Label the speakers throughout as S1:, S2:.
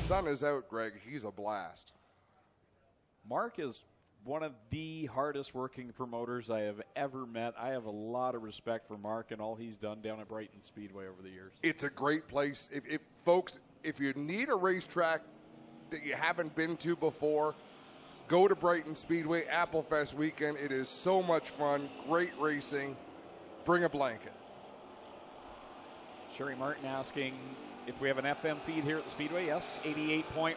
S1: sun is out, Greg, he's a blast.
S2: Mark is one of the hardest working promoters I have ever met. I have a lot of respect for Mark and all he's done down at Brighton Speedway over the years.
S1: It's a great place. If folks, if you need a racetrack that you haven't been to before, go to Brighton Speedway, Applefest weekend. It is so much fun, great racing. Bring a blanket.
S2: Sherry Martin asking if we have an FM feed here at the Speedway. Yes, 88.1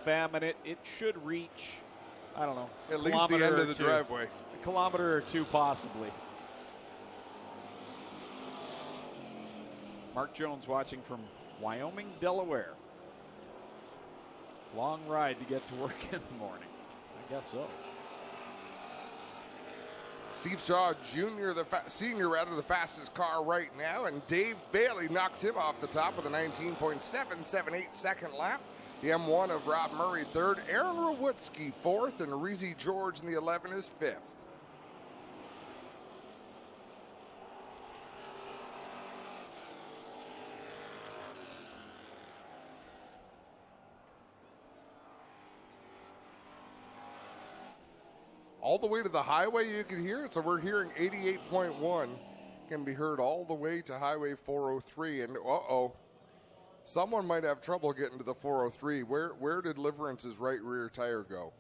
S2: FM, and it should reach, I don't know,
S1: at least the end of the driveway.
S2: A kilometer or two, possibly. Mark Jones watching from Wyoming, Delaware. Long ride to get to work in the morning. I guess so.
S1: Steve Shaw Jr., senior out of the fastest car right now, and Dave Bailey knocks him off the top with a 19.778 second lap. The M1 of Rob Murray third, Aaron Rawutski fourth, and Reezy George in the 11 is fifth. All the way to the highway you can hear it, so we're hearing 88.1. Can be heard all the way to Highway 403, and someone might have trouble getting to the 403. Where did Deliverance's right rear tire go?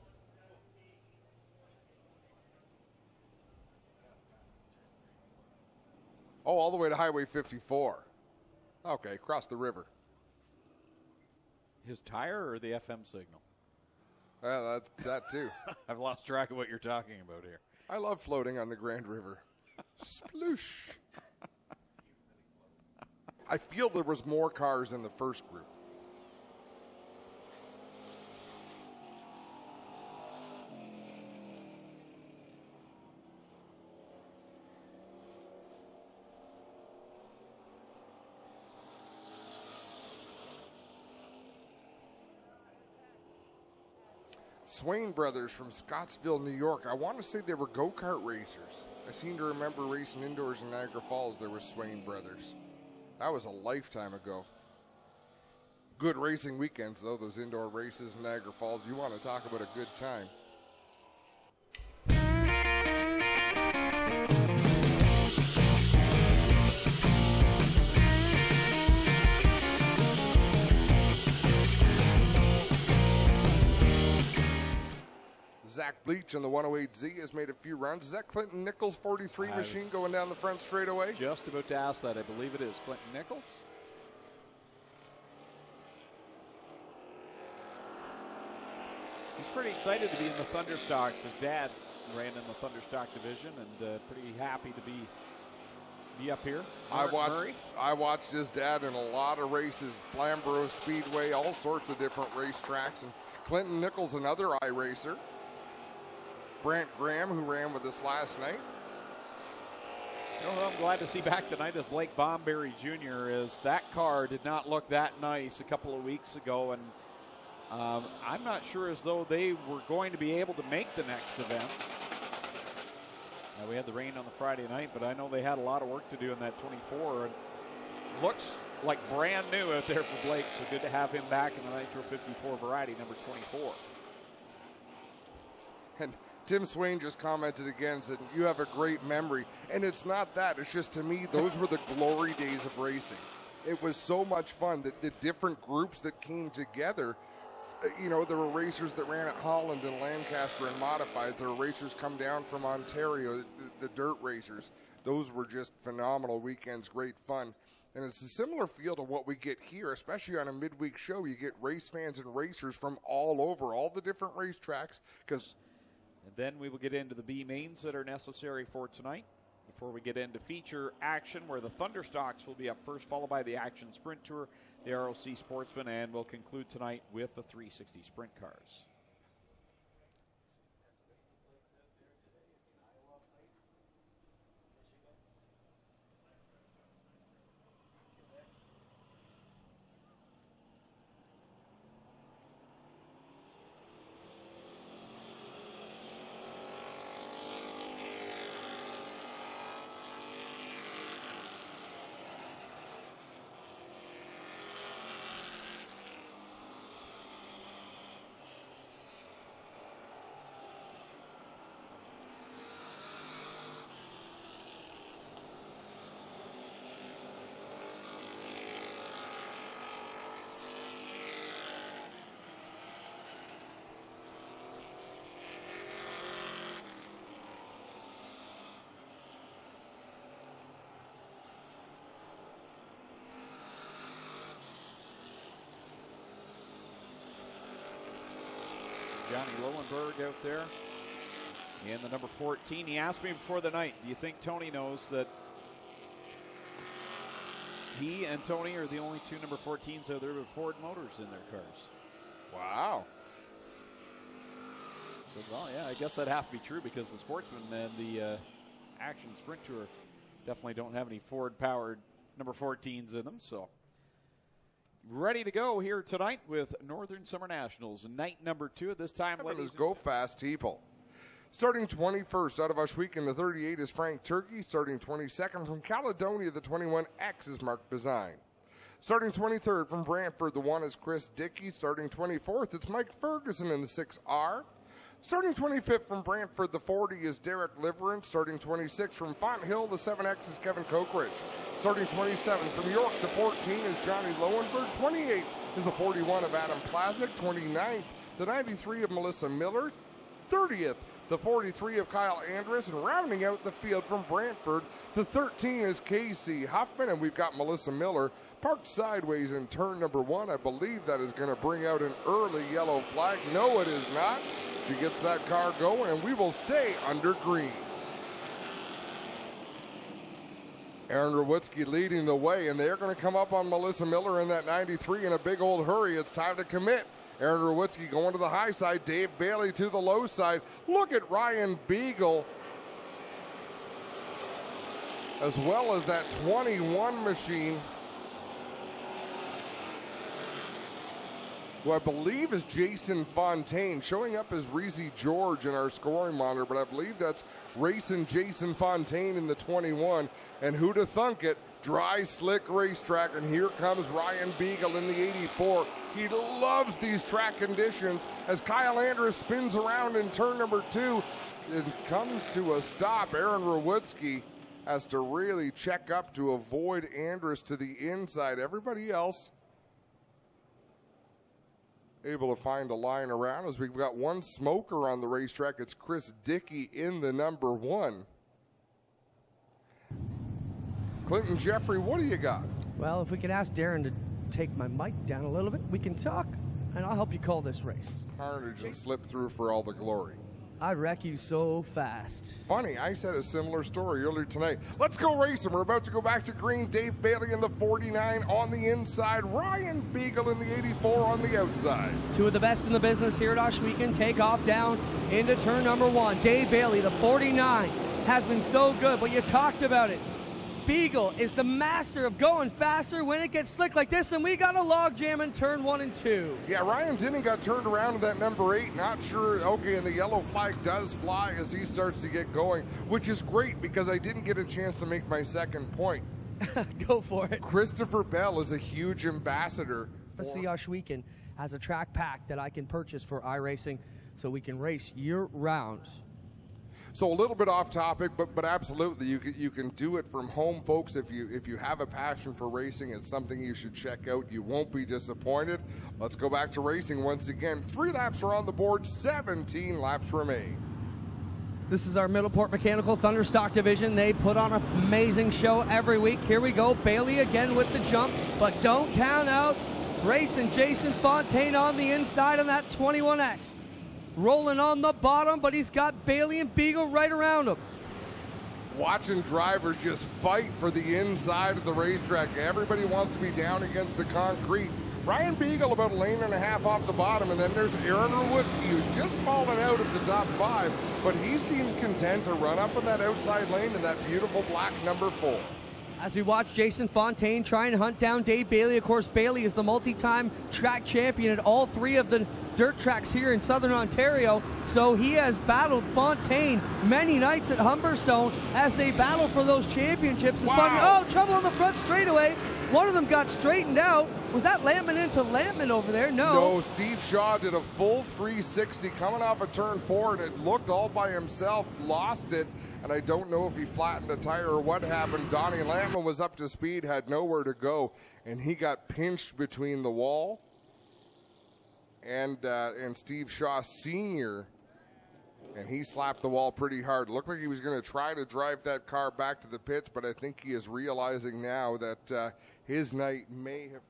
S1: Oh, all the way to Highway 54. Okay, across the river.
S2: His tire or the FM signal?
S1: That too.
S2: I've lost track of what you're talking about here.
S1: I love floating on the Grand River. Sploosh. I feel there was more cars in the first group. Swain Brothers from Scottsville, New York. I want to say they were go-kart racers. I seem to remember racing indoors in Niagara Falls. There was Swain Brothers. That was a lifetime ago. Good racing weekends, though, those indoor races in Niagara Falls. You want to talk about a good time. Zach Bleach in the 108Z has made a few runs. Is that Clinton Nichols' 43 machine going down the front straightaway?
S2: Just about to ask that. I believe it is Clinton Nichols. He's pretty excited to be in the Thunderstocks. His dad ran in the Thunderstock division, and pretty happy to be up here.
S1: I watched his dad in a lot of races, Flamborough Speedway, all sorts of different racetracks. And Clinton Nichols, another iRacer. Brant Graham, who ran with us last night.
S2: You know, I'm glad to see back tonight is Blake Bomberry Jr. is that car did not look that nice a couple of weeks ago, and I'm not sure as though they were going to be able to make the next event. We had the rain on the Friday night, but I know they had a lot of work to do in that 24, and looks like brand new out there for Blake, so good to have him back in the Nitro 54 variety, number 24.
S1: And Tim Swain just commented again, said, you have a great memory. And it's not that. It's just, to me, those were the glory days of racing. It was so much fun that the different groups that came together, you know, there were racers that ran at Holland and Lancaster and modifieds. There were racers come down from Ontario, the dirt racers. Those were just phenomenal weekends, great fun. And it's a similar feel to what we get here, especially on a midweek show. You get race fans and racers from all over, all the different racetracks, because...
S2: And then we will get into the B mains that are necessary for tonight before we get into feature action, where the Thunderstocks will be up first, followed by the Action Sprint Tour, the ROC Sportsman, and we'll conclude tonight with the 360 Sprint Cars. Johnny Lowenberg out there. And the number 14. He asked me before the night, do you think Tony knows that he and Tony are the only two number 14s out there with Ford motors in their cars?
S1: Wow.
S2: So, well, yeah, I guess that'd have to be true because the Sportsman and the Action Sprint Tour definitely don't have any Ford-powered number 14s in them. So, ready to go here tonight with Northern Summer Nationals, night number 2 at this time.
S1: Ladies, go fast, people. Starting 21st out of Oshweek the 38 is Frank Turkey. Starting 22nd from Caledonia, the 21X is Mark Bazine. Starting 23rd from Brantford, the 1 is Chris Dickey. Starting 24th, it's Mike Ferguson in the 6R. Starting 25th from Brantford, the 40 is Derek Liverant. Starting 26th from Fonthill, the 7X is Kevin Cokeridge. Starting 27th from York, the 14 is Johnny Lowenberg. 28th is the 41 of Adam Plazik. 29th, the 93 of Melissa Miller. 30th, the 43 of Kyle Andrus. And rounding out the field from Brantford, the 13 is Casey Huffman. And we've got Melissa Miller parked sideways in turn number 1. I believe that is going to bring out an early yellow flag. No, it is not. She gets that car going, and we will stay under green. Aaron Rowitsky leading the way, and they're going to come up on Melissa Miller in that 93 in a big old hurry. It's time to commit. Aaron Rowitsky going to the high side. Dave Bailey to the low side. Look at Ryan Beagle, as well as that 21 machine, who I believe is Jason Fontaine, showing up as Reezy George in our scoring monitor, but I believe that's racing Jason Fontaine in the 21. And who'd have thunk it? Dry, slick racetrack, and here comes Ryan Beagle in the 84. He loves these track conditions as Kyle Andrus spins around in turn number 2. It comes to a stop. Aaron Rowitsky has to really check up to avoid Andrus to the inside. Everybody else able to find a line around as we've got one smoker on the racetrack. It's Chris Dickey in the number 1. Clinton Jeffrey, what do you got?
S3: Well, if we could ask Darren to take my mic down a little bit, we can talk, and I'll help you call this race.
S1: Carnage and slip through for all the glory.
S3: I wreck you so fast.
S1: Funny, I said a similar story earlier tonight. Let's go racing. We're about to go back to green. Dave Bailey in the 49 on the inside. Ryan Beagle in the 84 on the outside.
S3: Two of the best in the business here at Oshweek. Take off down into turn number 1. Dave Bailey, the 49, has been so good, but you talked about it. Beagle is the master of going faster when it gets slick like this, and we got a log jam in turn 1 and 2.
S1: Yeah, Ryan Dinning got turned around to that number 8. Not sure. Okay, and the yellow flag does fly as he starts to get going, which is great because I didn't get a chance to make my second point.
S3: Go for it.
S1: Christopher Bell is a huge ambassador.
S3: See Oshweek has a track pack that I can purchase for iRacing so we can race year-round.
S1: So a little bit off topic, but absolutely, you can do it from home, folks. If you have a passion for racing, it's something you should check out. You won't be disappointed. Let's go back to racing once again. 3 laps are on the board, 17 laps remain.
S3: This is our Middleport Mechanical Thunderstock division. They put on an amazing show every week. Here we go, Bailey again with the jump, but don't count out racing Jason Fontaine on the inside on that 21X. Rolling on the bottom, but he's got Bailey and Beagle right around him.
S1: Watching drivers just fight for the inside of the racetrack. Everybody wants to be down against the concrete. Ryan Beagle about a lane and a half off the bottom, and then there's Aaron Rowitsky, who's just fallen out of the top 5, but he seems content to run up in that outside lane in that beautiful black number 4.
S3: As we watch Jason Fontaine try and hunt down Dave Bailey. Of course, Bailey is the multi-time track champion at all 3 of the dirt tracks here in Southern Ontario. So he has battled Fontaine many nights at Humberstone as they battle for those championships.
S1: Wow.
S3: Oh, trouble on the front straightaway. One of them got straightened out. Was that Lampman into Lampman over there?
S1: No, Steve Shaw did a full 360 coming off of turn 4, and it looked all by himself, lost it. And I don't know if he flattened a tire or what happened. Donnie Lampman was up to speed, had nowhere to go, and he got pinched between the wall and Steve Shaw Sr., and he slapped the wall pretty hard. Looked like he was going to try to drive that car back to the pits, but I think he is realizing now that his night may have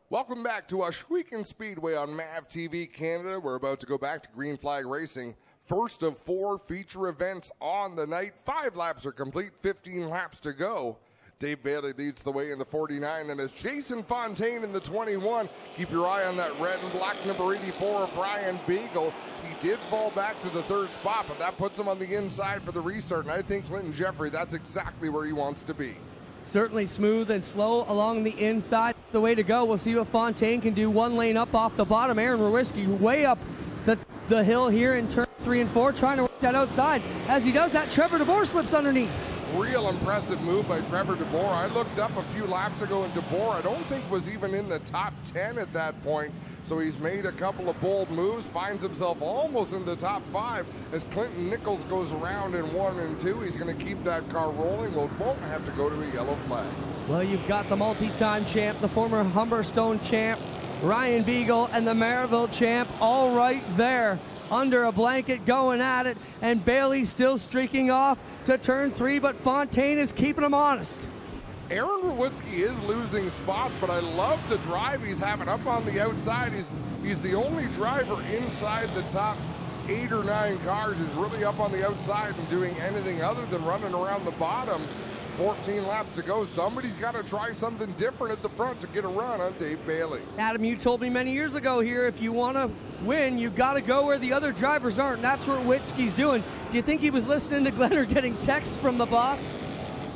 S1: Welcome back to Ohsweken Speedway on MAV TV Canada. We're about to go back to Green Flag Racing. First of 4 feature events on the night. 5 laps are complete, 15 laps to go. Dave Bailey leads the way in the 49, and it's Jason Fontaine in the 21. Keep your eye on that red and black number 84 of Ryan Beagle. He did fall back to the 3rd spot, but that puts him on the inside for the restart, and I think Clinton Jeffrey, that's exactly where he wants to be.
S3: Certainly smooth and slow along the inside. The way to go. We'll see what Fontaine can do. 1 lane up off the bottom. Aaron Rawiski way up the hill here in turn 3 and 4, trying to work that outside. As he does that, Trevor DeBoer slips underneath.
S1: Real impressive move by Trevor DeBoer. I looked up a few laps ago, and DeBoer I don't think was even in the top 10 at that point. So he's made a couple of bold moves, finds himself almost in the top 5 as Clinton Nichols goes around in 1 and 2. He's going to keep that car rolling. Well, won't have to go to a yellow flag.
S3: Well, you've got the multi-time champ, the former Humberstone champ, Ryan Beagle, and the Maryville champ all right there under a blanket going at it, and Bailey still streaking off to turn 3, but Fontaine is keeping him honest.
S1: Aaron Rawitzki is losing spots, but I love the drive he's having up on the outside. He's the only driver inside the top 8 or 9 cars who's really up on the outside and doing anything other than running around the bottom. 14 laps to go. Somebody's got to try something different at the front to get a run on Dave Bailey.
S3: Adam, you told me many years ago here, if you want to win, you got to go where the other drivers aren't, and that's what Witzke's doing. Do you think he was listening to Glenn or getting texts from the boss?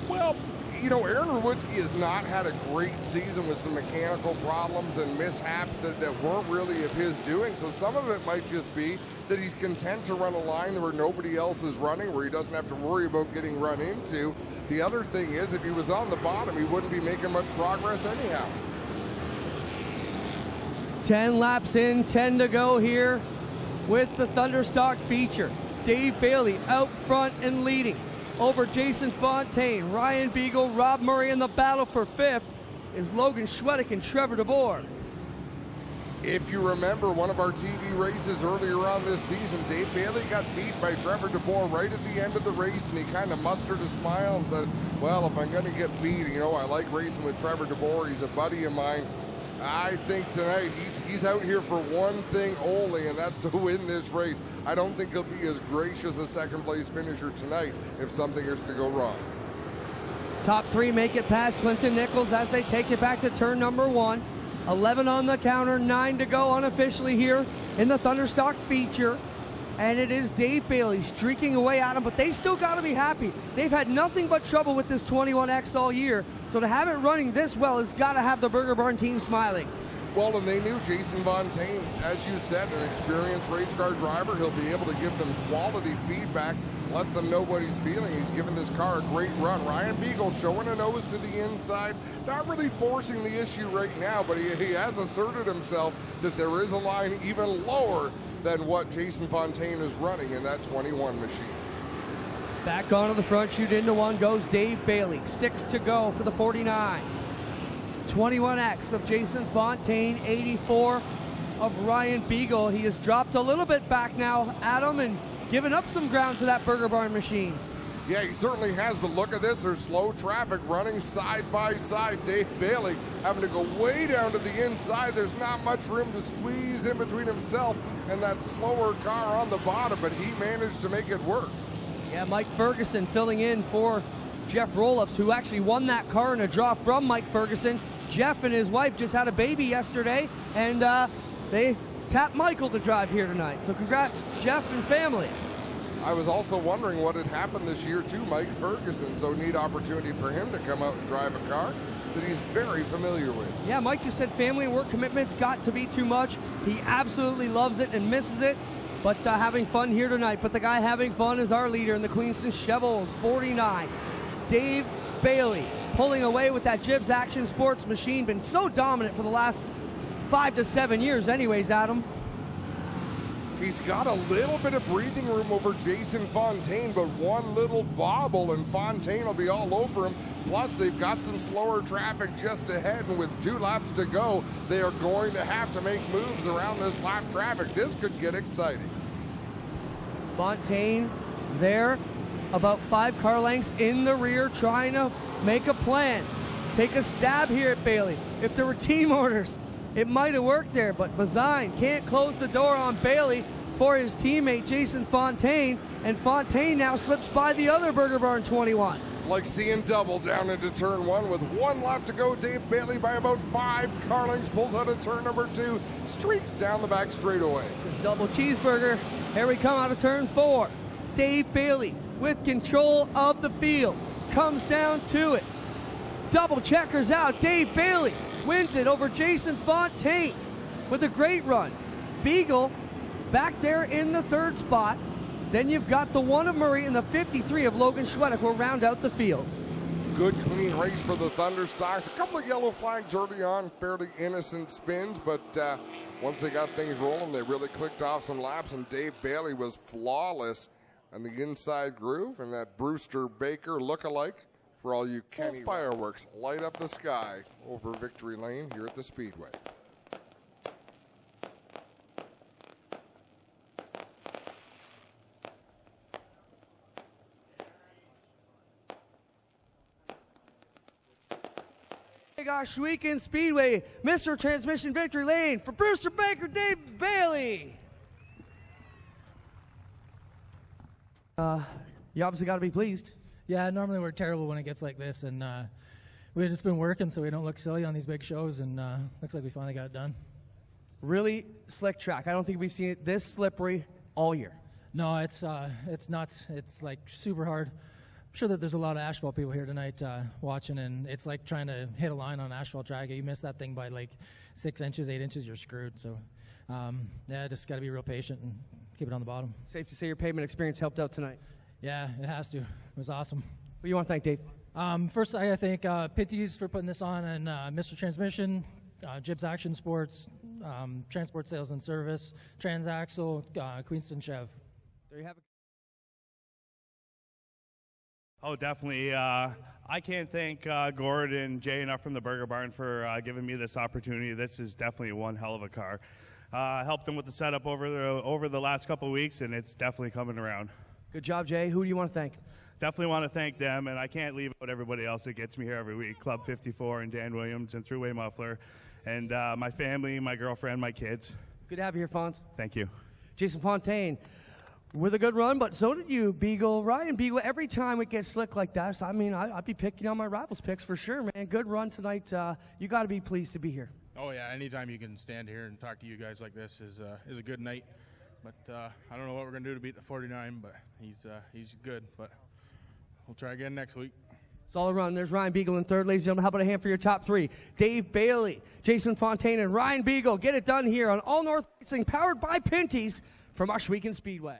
S1: Well, you know, Aaron Rawitzki has not had a great season with some mechanical problems and mishaps that weren't really of his doing. So some of it might just be that he's content to run a line where nobody else is running, where he doesn't have to worry about getting run into. The other thing is, if he was on the bottom, he wouldn't be making much progress anyhow.
S3: 10 laps in, 10 to go here with the Thunderstock feature. Dave Bailey out front and leading over Jason Fontaine, Ryan Beagle, Rob Murray. In the battle for 5th is Logan Schwedick and Trevor DeBoer.
S1: If you remember one of our TV races earlier on this season, Dave Bailey got beat by Trevor DeBoer right at the end of the race, and he kind of mustered a smile and said, well, if I'm going to get beat, you know, I like racing with Trevor DeBoer. He's a buddy of mine. I think tonight he's out here for one thing only, and that's to win this race. I don't think he'll be as gracious a second-place finisher tonight if something is to go wrong.
S3: Top 3 make it past Clinton Nichols as they take it back to turn number 1. 11 on the counter, 9 to go unofficially here in the Thunderstock feature. And it is Dave Bailey streaking away at him, but they still got to be happy. They've had nothing but trouble with this 21X all year, so to have it running this well has got to have the Burger Barn team smiling.
S1: Well, and they knew Jason Fontaine, as you said, an experienced race car driver. He'll be able to give them quality feedback, let them know what he's feeling. He's given this car a great run. Ryan Beagle showing a nose to the inside, not really forcing the issue right now, but he has asserted himself that there is a line even lower than what Jason Fontaine is running in that 21 machine.
S3: Back onto the front chute into 1 goes Dave Bailey. 6 to go for the 49. 21X of Jason Fontaine, 84 of Ryan Beagle. He has dropped a little bit back now, Adam, and given up some ground to that Burger Barn machine.
S1: Yeah, he certainly has, but look at this. There's slow traffic running side by side. Dave Bailey having to go way down to the inside. There's not much room to squeeze in between himself and that slower car on the bottom, but he managed to make it work.
S3: Yeah, Mike Ferguson filling in for Jeff Roloffs, who actually won that car in a draw from Mike Ferguson. Jeff and his wife just had a baby yesterday, and they tapped Michael to drive here tonight. So congrats, Jeff and family.
S1: I was also wondering what had happened this year to Mike Ferguson, so neat opportunity for him to come out and drive a car that he's very familiar with.
S3: Yeah, Mike just said family and work commitments got to be too much. He absolutely loves it and misses it, but having fun here tonight. But the guy having fun is our leader in the Queenston Chevrolet, 49. Dave Bailey pulling away with that Gibbs Action Sports machine. Been so dominant for the last 5 to 7 years anyways, Adam.
S1: He's got a little bit of breathing room over Jason Fontaine, but one little bobble and Fontaine will be all over him. Plus, they've got some slower traffic just ahead, and with 2 laps to go, they are going to have to make moves around this lap traffic. This could get exciting.
S3: Fontaine there, about 5 car lengths in the rear, trying to make a plan. Take a stab here at Bailey. If there were team orders, It might have worked there, but Bazine can't close the door on Bailey for his teammate Jason Fontaine, and Fontaine now slips by the other Burger Barn 21.
S1: Like seeing double down into turn one with 1 lap to go. Dave Bailey by about 5. Carlings pulls out of turn number 2, streaks down the back straightaway.
S3: Double cheeseburger. Here we come out of turn 4. Dave Bailey with control of the field. Comes down to it. Double checkers out. Dave Bailey wins it over Jason Fontaine with a great run. Beagle back there in the 3rd spot. Then you've got the 1 of Murray and the 53 of Logan Schwedick will round out the field.
S1: Good clean race for the Thunderstocks. A couple of yellow flags early on, fairly innocent spins, but once they got things rolling, they really clicked off some laps, and Dave Bailey was flawless on the inside groove, and that Brewster Baker look-alike for all you Kenny fireworks light up the sky over Victory Lane here at the Speedway.
S3: Weekend Speedway, Mr. Transmission Victory Lane for Brewster Baker, Dave Bailey. You obviously got to be pleased.
S4: Yeah, normally we're terrible when it gets like this, and we've just been working so we don't look silly on these big shows, and looks like we finally got it done.
S3: Really slick track. I don't think we've seen it this slippery all year.
S4: No, it's nuts. It's like super hard. I'm sure that there's a lot of asphalt people here tonight watching, and it's like trying to hit a line on an asphalt track. You miss that thing by like 6 inches, 8 inches, you're screwed. So, yeah, just got to be real patient and keep it on the bottom.
S3: Safe to say your pavement experience helped out tonight.
S4: Yeah, it has to. It was awesome.
S3: Who do you want to thank, Dave?
S4: First, I thank Pitties for putting this on, and Mr. Transmission, Jibs Action Sports, Transport Sales and Service, Transaxle, Queenston Chev.
S3: There you have it.
S5: Oh, definitely. I can't thank Gord and Jay enough from the Burger Barn for giving me this opportunity. This is definitely one hell of a car. Helped them with the setup over the last couple of weeks, and it's definitely coming around.
S3: Good job, Jay. Who do you want to thank?
S5: Definitely want to thank them, and I can't leave out everybody else that gets me here every week. Club 54 and Dan Williams and Thruway Muffler, and my family, my girlfriend, my kids.
S3: Good to have you here, Fonz.
S5: Thank you.
S3: Jason Fontaine with a good run, but so did you, Beagle. Ryan Beagle, every time it gets slick like that, so, I mean, I'd be picking on my rivals' picks for sure, man. Good run tonight. You got to be pleased to be here.
S6: Oh, yeah, anytime you can stand here and talk to you guys like this is a good night. But I don't know what we're going to do to beat the 49, but he's good. But we'll try again next week.
S3: Solid run. There's Ryan Beagle in third. Ladies and gentlemen, how about a hand for your top 3? Dave Bailey, Jason Fontaine, and Ryan Beagle. Get it done here on All North Racing, powered by Pinty's from Weekend Speedway.